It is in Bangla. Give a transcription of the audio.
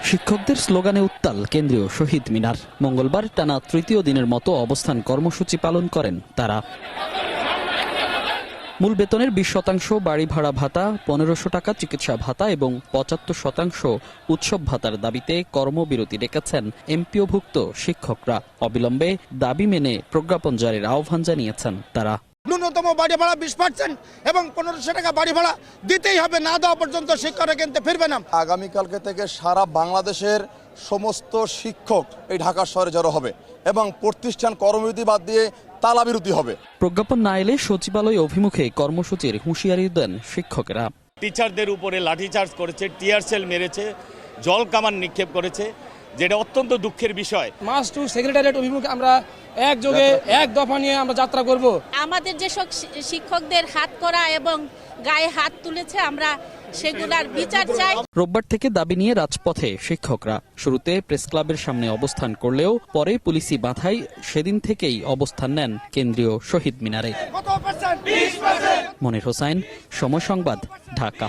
শিক্ষকদের স্লোগানে উত্তাল কেন্দ্রীয় শহীদ মিনার। মঙ্গলবার টানা তৃতীয় দিনের মতো অবস্থান কর্মসূচি পালন করেন তারা। মূল বেতনের 20% বাড়ি ভাড়া ভাতা, 1500 টাকা চিকিৎসা ভাতা এবং 75% উৎসব ভাতার দাবিতে কর্মবিরতি ডেকেছেন এমপিওভুক্ত শিক্ষকরা। অবিলম্বে দাবি মেনে প্রজ্ঞাপন জারির আহ্বান জানিয়েছেন তারা। ন্যূনতম বাড়ি ভাড়া 20% এবং 1500 টাকা বাড়ি ভাড়া দিতেই হবে, না দেওয়া পর্যন্ত শিক্ষকরা কিন্তু ফিরবে না। আগামীকালকে থেকে সারা বাংলাদেশের সমস্ত শিক্ষক এই ঢাকা শহরে জড়ো হবে এবং প্রতিষ্ঠান কর্মবিরতি বাদ দিয়ে তালা বিরতি হবে। প্রজ্ঞাপন না এলে সচিবালয় অভিমুখে কর্মসূচির হুঁশিয়ারি দেন শিক্ষকেরা। টিচারদের উপরে লাঠিচার্জ করেছে, টিয়ার সেল মেরেছে, জল কামান নিক্ষেপ করেছে, যেটা অত্যন্ত দুঃখের বিষয়। মাস টু সেক্রেটারিয়েট অভিমুখে আমরা একযোগে এক দফা নিয়ে আমরা যাত্রা করব। আমাদের যেসব শিক্ষকদের হাত করা এবং গায়ে হাত তুলেছে, আমরা সেগুলোর বিচার চাই। রোববার থেকে দাবি নিয়ে রাজপথে শিক্ষকরা। শুরুতে প্রেস ক্লাবের সামনে অবস্থান করলেও পরে পুলিশি বাধায় সেদিন থেকেই অবস্থান নেন কেন্দ্রীয় শহীদ মিনারে। মনির হোসাইন, সময় সংবাদ, ঢাকা।